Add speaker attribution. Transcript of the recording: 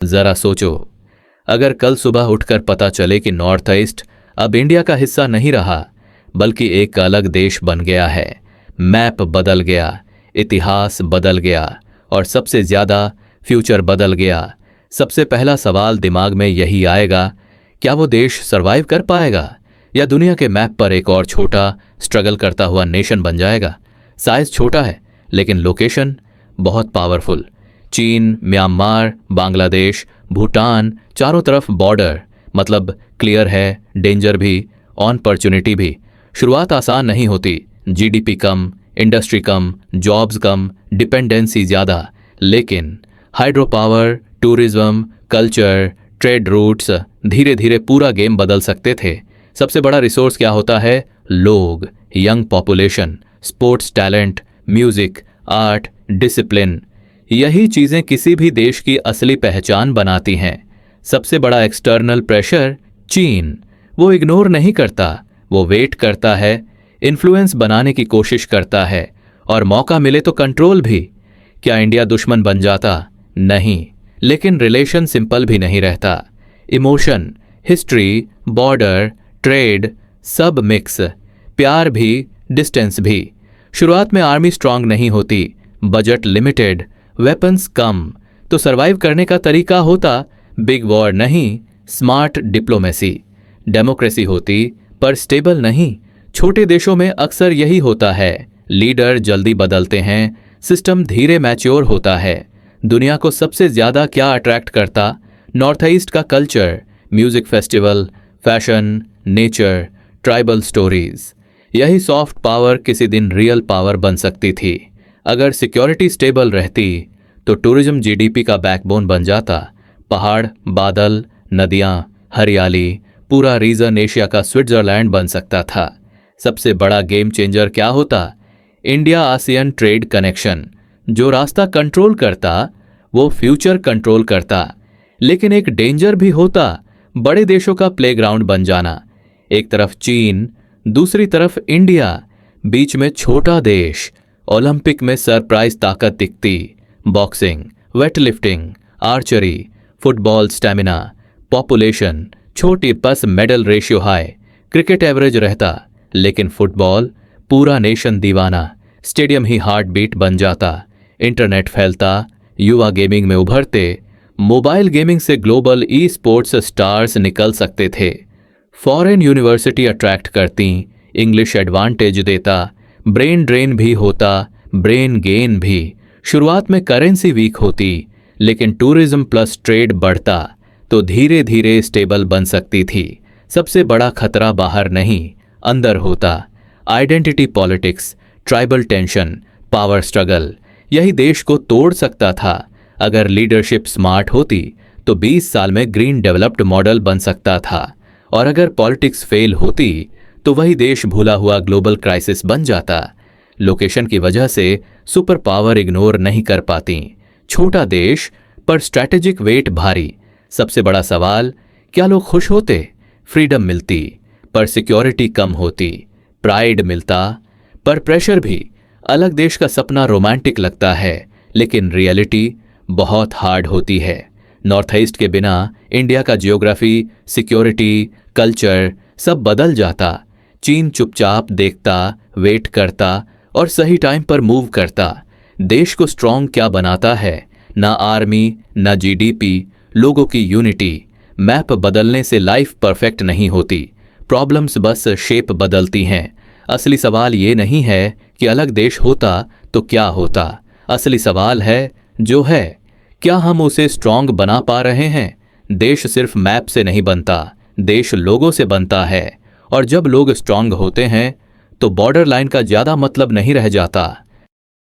Speaker 1: जरा सोचो, अगर कल सुबह उठकर पता चले कि नॉर्थ ईस्ट अब इंडिया का हिस्सा नहीं रहा बल्कि एक अलग देश बन गया है, मैप बदल गया, इतिहास बदल गया और सबसे ज्यादा फ्यूचर बदल गया, सबसे पहला सवाल दिमाग में यही आएगा, क्या वो देश सरवाइव कर पाएगा या दुनिया के मैप पर एक और छोटा स्ट्रगल करता हुआ नेशन बन जाएगा। साइज छोटा है लेकिन लोकेशन बहुत पावरफुल। चीन, म्यांमार, बांग्लादेश, भूटान, चारों तरफ बॉर्डर, मतलब क्लियर है, डेंजर भी, अपॉर्चुनिटी भी। शुरुआत आसान नहीं होती, जीडीपी कम, इंडस्ट्री कम, जॉब्स कम, डिपेंडेंसी ज़्यादा, लेकिन hydro power, tourism, culture, trade routes धीरे धीरे पूरा गेम बदल सकते थे। सबसे बड़ा रिसोर्स क्या होता है? लोग, young population, sports talent, music, art, discipline. यही चीज़ें किसी भी देश की असली पहचान बनाती हैं। सबसे बड़ा एक्सटर्नल प्रेशर चीन, वो इग्नोर नहीं करता, वो वेट करता है, इन्फ्लुएंस बनाने की कोशिश करता है और मौका मिले तो कंट्रोल भी। क्या इंडिया दुश्मन बन जाता? नहीं, लेकिन रिलेशन सिंपल भी नहीं रहता। इमोशन, हिस्ट्री, बॉर्डर, ट्रेड सब मिक्स, प्यार भी, डिस्टेंस भी। शुरुआत में आर्मी स्ट्रांग नहीं होती, बजट लिमिटेड, वेपन्स कम, तो सरवाइव करने का तरीका होता बिग वॉर नहीं, स्मार्ट डिप्लोमेसी। डेमोक्रेसी होती पर स्टेबल नहीं। छोटे देशों में अक्सर यही होता है, लीडर जल्दी बदलते हैं, सिस्टम धीरे मैच्योर होता है। दुनिया को सबसे ज्यादा क्या अट्रैक्ट करता? नॉर्थ ईस्ट का culture, music festival, fashion, nature, tribal stories. यही सॉफ्ट पावर किसी दिन रियल पावर बन सकती थी। अगर सिक्योरिटी स्टेबल रहती तो टूरिज्म जीडीपी का बैकबोन बन जाता। पहाड़, बादल, नदियाँ, हरियाली, पूरा रीजन एशिया का स्विट्जरलैंड बन सकता था। सबसे बड़ा गेम चेंजर क्या होता? India ASEAN trade connection. जो रास्ता कंट्रोल करता वो फ्यूचर कंट्रोल करता। लेकिन एक डेंजर भी होता, बड़े देशों का प्लेग्राउंड बन जाना। एक तरफ चीन, दूसरी तरफ इंडिया, बीच में छोटा देश। ओलंपिक में सरप्राइज ताकत दिखती, boxing, weightlifting, archery, football stamina, population छोटी बस medal ratio high, cricket average रहता, लेकिन फुटबॉल पूरा नेशन दीवाना, स्टेडियम ही हार्ट बीट बन जाता। इंटरनेट फैलता, युवा गेमिंग में उभरते, मोबाइल गेमिंग से ग्लोबल ई स्पोर्ट्स स्टार्स निकल सकते थे। फॉरेन यूनिवर्सिटी अट्रैक्ट करती, इंग्लिश एडवांटेज देता, ब्रेन ड्रेन भी होता, ब्रेन गेन भी। शुरुआत में करेंसी वीक होती, लेकिन टूरिज्म प्लस ट्रेड बढ़ता तो धीरे धीरे स्टेबल बन सकती थी। सबसे बड़ा खतरा बाहर नहीं, अंदर होता। Identity politics, tribal tension, power struggle, यही देश को तोड़ सकता था। अगर लीडरशिप स्मार्ट होती तो 20 साल में ग्रीन डेवलप्ड मॉडल बन सकता था, और अगर पॉलिटिक्स फेल होती तो वही देश भूला हुआ ग्लोबल क्राइसिस बन जाता। लोकेशन की वजह से सुपर पावर इग्नोर नहीं कर पाती। छोटा देश पर स्ट्रैटेजिक वेट भारी। सबसे बड़ा सवाल, क्या लोग खुश होते? फ्रीडम मिलती पर सिक्योरिटी कम होती, प्राइड मिलता पर प्रेशर भी। अलग देश का सपना रोमांटिक लगता है, लेकिन रियलिटी बहुत हार्ड होती है। नॉर्थ ईस्ट के बिना इंडिया का जियोग्राफी, सिक्योरिटी, कल्चर सब बदल जाता। चीन चुपचाप देखता, वेट करता और सही टाइम पर मूव करता। देश को स्ट्रांग क्या बनाता है? ना आर्मी, ना जीडीपी, लोगों की यूनिटी। मैप बदलने से लाइफ परफेक्ट नहीं होती, प्रॉब्लम्स बस शेप बदलती हैं। असली सवाल ये नहीं है कि अलग देश होता तो क्या होता। असली सवाल है जो है, क्या हम उसे स्ट्रांग बना पा रहे हैं? देश सिर्फ मैप से नहीं बनता, देश लोगों से बनता है। और जब लोग स्ट्रांग होते हैं तो बॉर्डर लाइन का ज्यादा मतलब नहीं रह जाता।